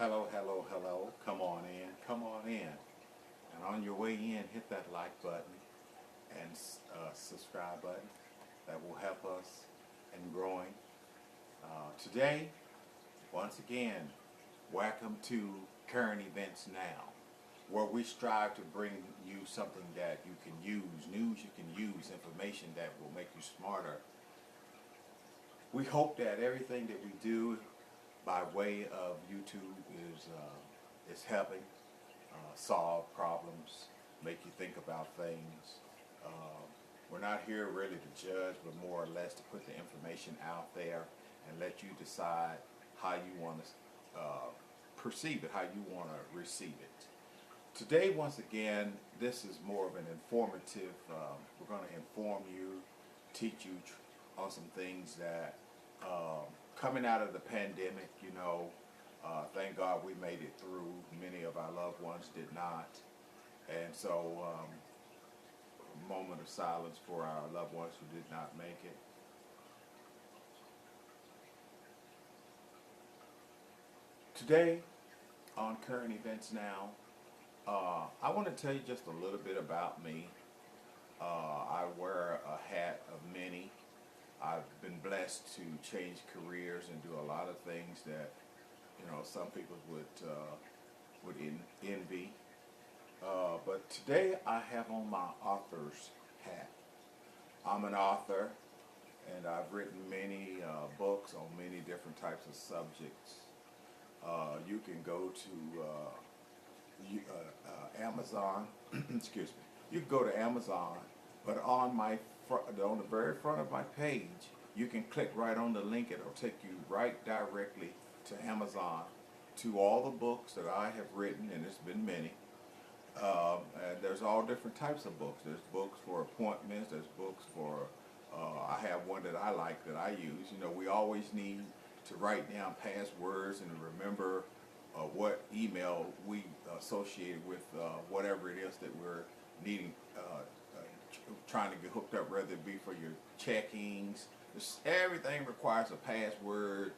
Hello, hello, hello. Come on in, come on in. And on your way in, hit that like button and subscribe button. That will help us in growing. Today, once again, welcome to Current Events Now, where we strive to bring you something that you can use, news you can use, information that will make you smarter. We hope that everything that we do by way of YouTube is helping solve problems, make you think about things. We're not here really to judge, but more or less to put the information out there and let you decide how you want to perceive it, how you want to receive it. Today, once again, this is more of an informative, we're going to inform you, teach you on some things that coming out of the pandemic, thank God we made it through. Many of our loved ones did not. And so, a moment of silence for our loved ones who did not make it. Today, on Current Events Now, I want to tell you just a little bit about me. I wear a hat of many. I've been blessed to change careers and do a lot of things that some people would envy. But today I have on my author's hat. I'm an author, and I've written many books on many different types of subjects. You can go to Amazon. Excuse me. You can go to Amazon, but on the very front of my page, you can click right on the link. It'll take you right directly to Amazon, to all the books that I have written, and there's been many. And there's all different types of books. There's books for appointments. There's books for, I have one that I like that I use. We always need to write down passwords and remember what email we associated with whatever it is that we're needing, trying to get hooked up, whether it be for your checkings. Everything requires a password,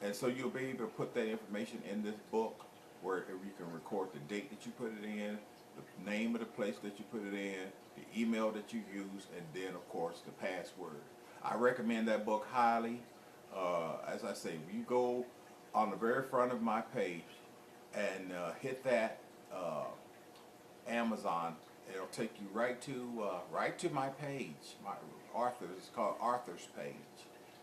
and so you'll be able to put that information in this book, where you can record the date that you put it in, the name of the place that you put it in, the email that you use, and then of course the password. I recommend that book highly. As I say, you go on the very front of my page and hit that Amazon. It'll take you right to my page. It's called Arthur's page,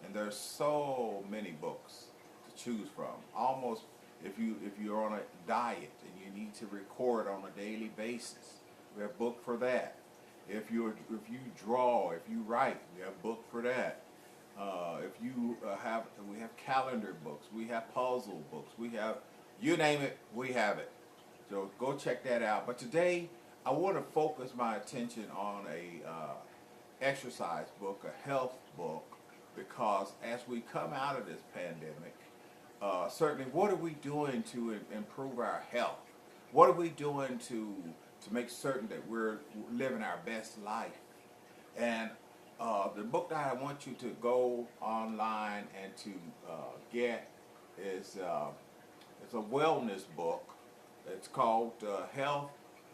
and there's so many books to choose from. Almost, if you're on a diet and you need to record on a daily basis, we have a book for that. If you draw, if you write, we have a book for that. We have calendar books, we have puzzle books, we have, you name it, we have it. So go check that out. But today, I want to focus my attention on a exercise book, a health book, because as we come out of this pandemic, certainly, what are we doing to improve our health? What are we doing to make certain that we're living our best life? And the book that I want you to go online and to get is it's a wellness book. It's called Health,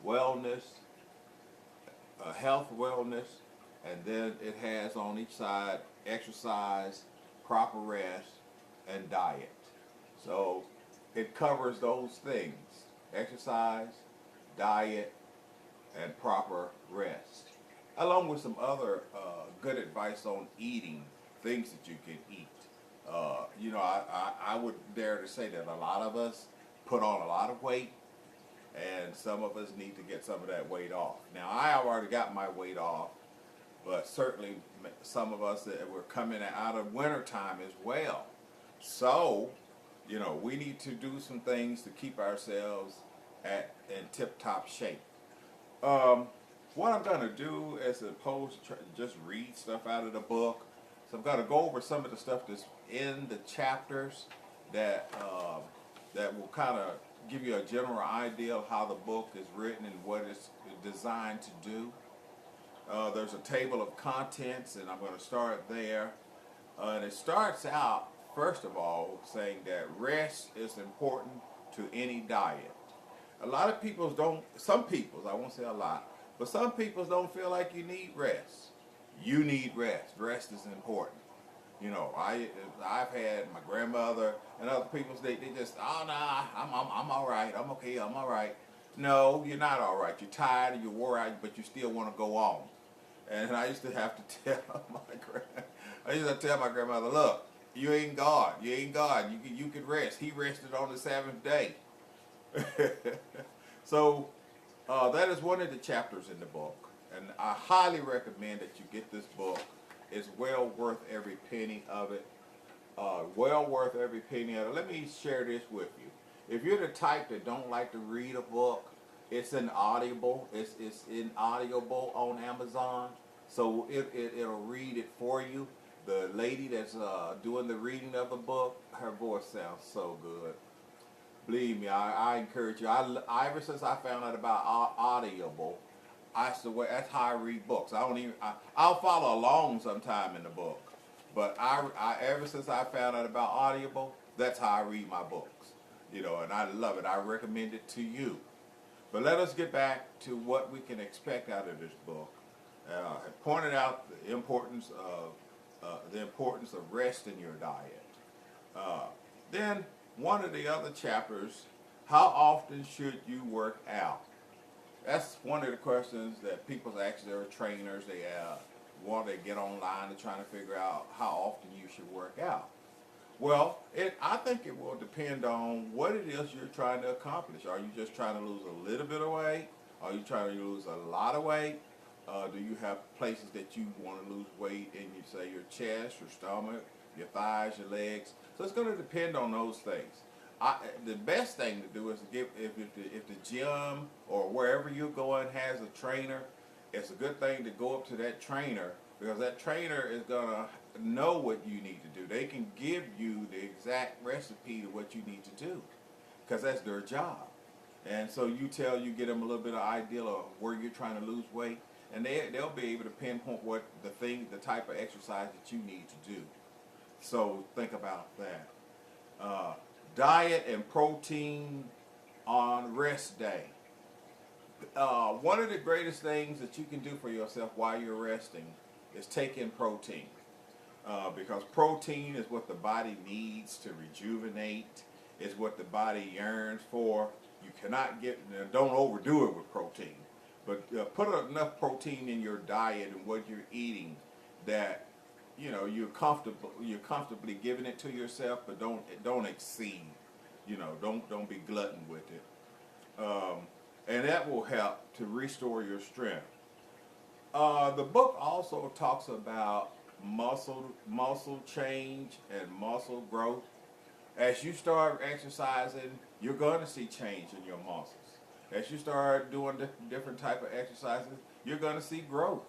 Wellness, and then it has on each side exercise, proper rest, and diet. So it covers those things: exercise, diet, and proper rest, along with some other good advice on eating, things that you can eat. I would dare to say that a lot of us put on a lot of weight, and some of us need to get some of that weight off. Now, I have already got my weight off, but certainly some of us that we're coming out of wintertime as well. So, we need to do some things to keep ourselves in tip-top shape. What I'm going to do, as opposed to just read stuff out of the book, so I'm going to go over some of the stuff that's in the chapters that will kind of give you a general idea of how the book is written and what it's designed to do. There's a table of contents, and I'm going to start there. And it starts out first of all, saying that rest is important to any diet. A lot of people don't, some people, I won't say a lot, but some people don't feel like you need rest. You need rest. Rest is important. You know, I've had my grandmother and other people, they just, oh, nah, I'm all right. I'm okay. I'm all right. No, you're not all right. You're tired and you're wore out, but you still want to go on. And I used to have to tell my grandmother, look, you ain't God. You ain't God. You can rest. He rested on the seventh day. So that is one of the chapters in the book, and I highly recommend that you get this book. It's well worth every penny of it. Well worth every penny of it. Let me share this with you. If you're the type that don't like to read a book, it's an audible. It's in audible on Amazon, so it'll read it for you. The lady that's doing the reading of the book, her voice sounds so good. Believe me, I encourage you. Ever since I found out about Audible, that's how I read books. I'll follow along sometime in the book, but ever since I found out about Audible, that's how I read my books. You know, and I love it. I recommend it to you. But let us get back to what we can expect out of this book. It pointed out the importance of rest in your diet. Then one of the other chapters, how often should you work out? That's one of the questions that people ask their trainers. They want to get online and trying to figure out how often you should work out. Well, I think it will depend on what it is you're trying to accomplish. Are you just trying to lose a little bit of weight? Are you trying to lose a lot of weight? Do you have places that you want to lose weight in, you say, your chest, your stomach, your thighs, your legs? So it's going to depend on those things. The best thing to do is to if the gym or wherever you're going has a trainer, it's a good thing to go up to that trainer, because that trainer is going to know what you need to do. They can give you the exact recipe to what you need to do, because that's their job. And so you get them a little bit of idea of where you're trying to lose weight, and they'll be able to pinpoint what the type of exercise that you need to do. So think about that. Diet and protein on rest day. One of the greatest things that you can do for yourself while you're resting is take in protein. Because protein is what the body needs to rejuvenate, is what the body yearns for. You cannot don't overdo it with protein, but put enough protein in your diet and what you're eating that you're comfortably giving it to yourself, but don't exceed. Don't be glutton with it, and that will help to restore your strength. The book also talks about muscle change and muscle growth. As you start exercising, you're going to see change in your muscles. As you start doing different type of exercises, you're going to see growth.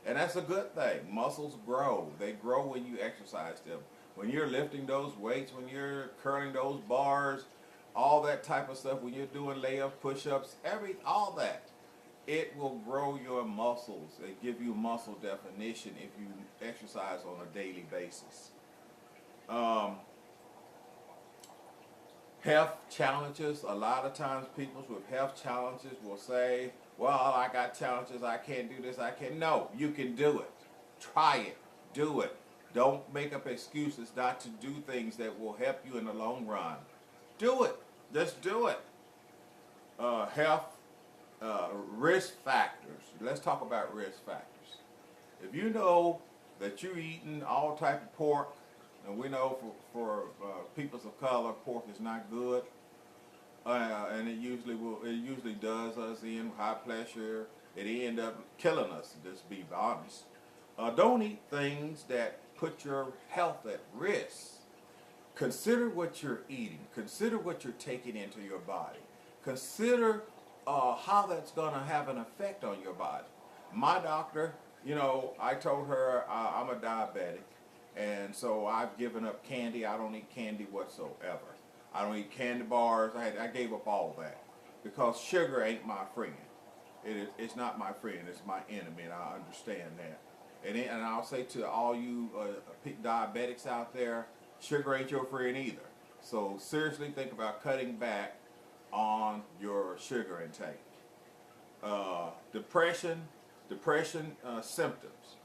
And that's a good thing. Muscles grow. They grow when you exercise them. When you're lifting those weights, when you're curling those bars, all that type of stuff, when you're doing layups, push-ups, all that, it will grow your muscles. It give you muscle definition if you exercise on a daily basis. Health challenges. A lot of times people with health challenges will say, well, I got challenges, I can't do this, I can't. No, you can do it. Try it. Do it. Don't make up excuses not to do things that will help you in the long run. Do it. Just do it. Health risk factors. Let's talk about risk factors. If you know that you're eating all type of pork, and we know for peoples of color, pork is not good, and it usually does us in high pressure. It end up killing us. Just be honest. Don't eat things that put your health at risk. Consider what you're eating. Consider what you're taking into your body. Consider how that's going to have an effect on your body. My doctor, I told her I'm a diabetic, and so I've given up candy. I don't eat candy whatsoever. I don't eat candy bars. I gave up all that because sugar ain't my friend. It's not my friend. It's my enemy, and I understand that. And I'll say to all you diabetics out there, Sugar ain't your friend either. So seriously think about cutting back on your sugar intake. Depression symptoms.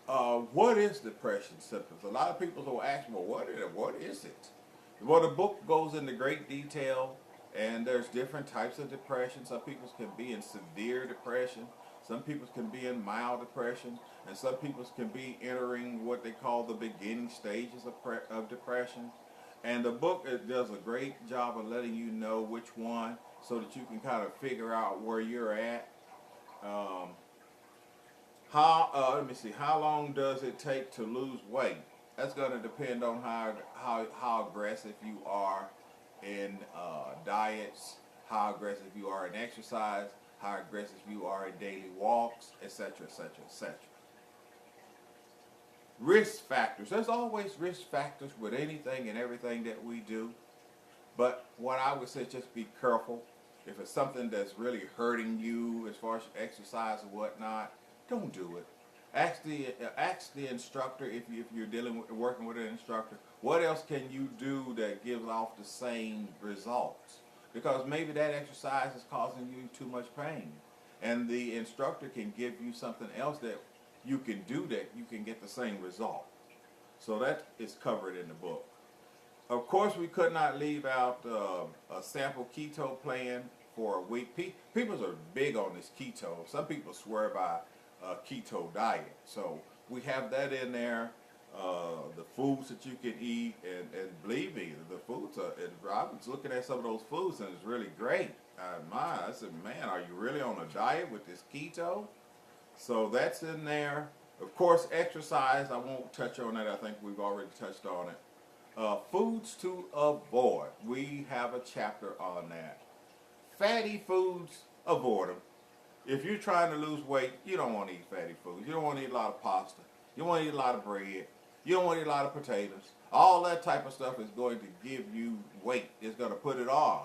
What is depression symptoms? A lot of people will ask me, well, what is it? Well, the book goes into great detail, and there's different types of depression. Some people can be in severe depression. Some people can be in mild depression, and some people can be entering what they call the beginning stages of depression. And the book does a great job of letting you know which one, so that you can kind of figure out where you're at. Um, let me see. How long does it take to lose weight? That's going to depend on how aggressive you are in diets, how aggressive you are in exercise, how aggressive you are in daily walks, etc., etc., etc. Risk factors. There's always risk factors with anything and everything that we do. But what I would say, just be careful. If it's something that's really hurting you as far as exercise and whatnot, don't do it. Ask the instructor, if you're working with an instructor, what else can you do that gives off the same results? Because maybe that exercise is causing you too much pain, and the instructor can give you something else that you can do that you can get the same result. So that is covered in the book. Of course, we could not leave out a sample keto plan for a week. People are big on this keto. Some people swear by a keto diet. So we have that in there. The foods that you can eat, and believe me, the foods are, I was looking at some of those foods and it's really great. I said, man, are you really on a diet with this keto? So that's in there. Of course, exercise, I won't touch on that. I think we've already touched on it. Foods to avoid. We have a chapter on that. Fatty foods, avoid them. If you're trying to lose weight, you don't want to eat fatty foods. You don't want to eat a lot of pasta. You don't want to eat a lot of bread. You don't want to eat a lot of potatoes. All that type of stuff is going to give you weight. It's going to put it on.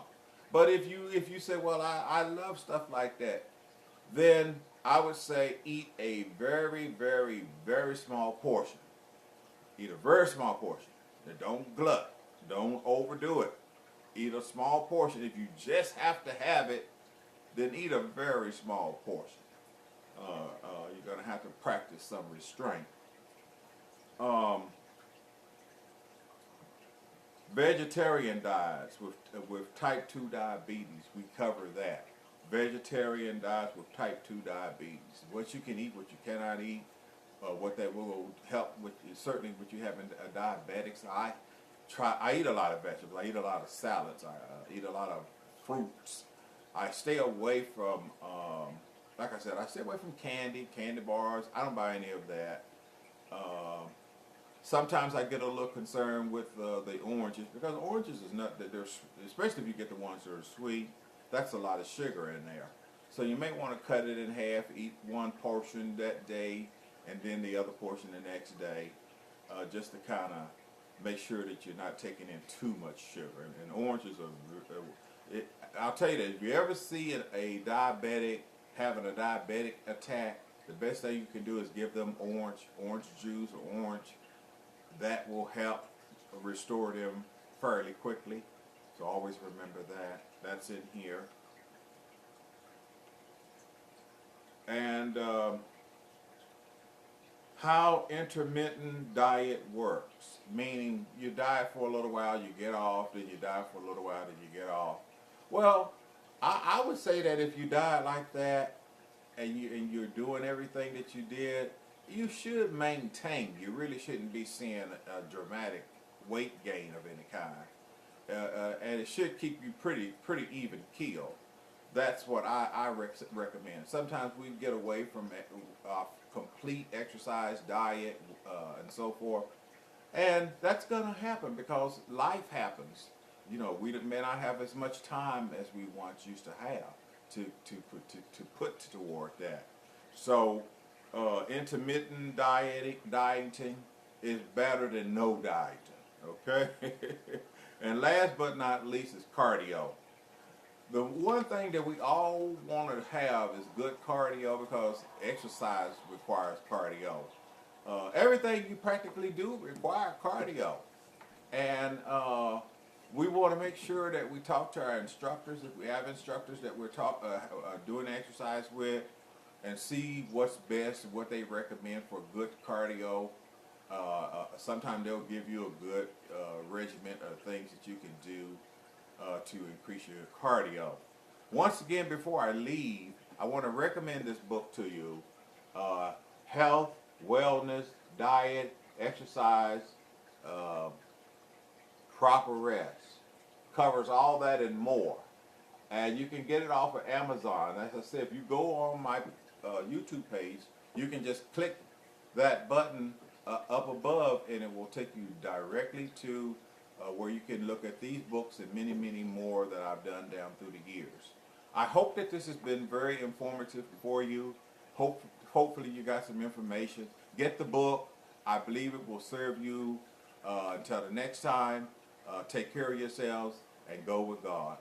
But if you say, well, I love stuff like that, then I would say eat a very, very, very small portion. Eat a very small portion. Don't glut. Don't overdo it. Eat a small portion. If you just have to have it, then eat a very small portion. You're going to have to practice some restraint. Vegetarian diets with type 2 diabetes, we cover that. Vegetarian diets with type 2 diabetes. What you can eat, what you cannot eat, what that will help with, certainly with you having a diabetics. I eat a lot of vegetables. I eat a lot of salads. I eat a lot of fruits. I stay away from, like I said, I stay away from candy bars. I don't buy any of that. Sometimes I get a little concerned with the oranges, because oranges is not that they're, especially if you get the ones that are sweet, that's a lot of sugar in there. So you may want to cut it in half, eat one portion that day, and then the other portion the next day, just to kind of make sure that you're not taking in too much sugar. And oranges are, I'll tell you that if you ever see a diabetic having a diabetic attack, the best thing you can do is give them orange juice or orange. That will help restore them fairly quickly. So always remember that. That's in here. And how intermittent diet works. Meaning you diet for a little while, you get off, then you diet for a little while, then you get off. Well, I would say that if you diet like that and you're doing everything that you did, you should maintain. You really shouldn't be seeing a dramatic weight gain of any kind. And it should keep you pretty even keel. That's what I recommend. Sometimes we get away from complete exercise, diet, and so forth. And that's going to happen because life happens. You know, we may not have as much time as we once used to have to put toward that. So intermittent dieting is better than no dieting, okay? And last but not least is cardio. The one thing that we all want to have is good cardio, because exercise requires cardio. Everything you practically do requires cardio. And we want to make sure that we talk to our instructors, if we have instructors that we're doing exercise with, and see what's best and what they recommend for good cardio. Sometimes they'll give you a good regimen of things that you can do to increase your cardio. Once again, before I leave, I want to recommend this book to you. Health, Wellness, Diet, Exercise, uh, Proper Rest. Covers all that and more. And you can get it off of Amazon. As I said, if you go on my YouTube page, you can just click that button up above and it will take you directly to where you can look at these books and many, many more that I've done down through the years. I hope that this has been very informative for you. Hopefully you got some information. Get the book. I believe it will serve you until the next time. Take care of yourselves and go with God.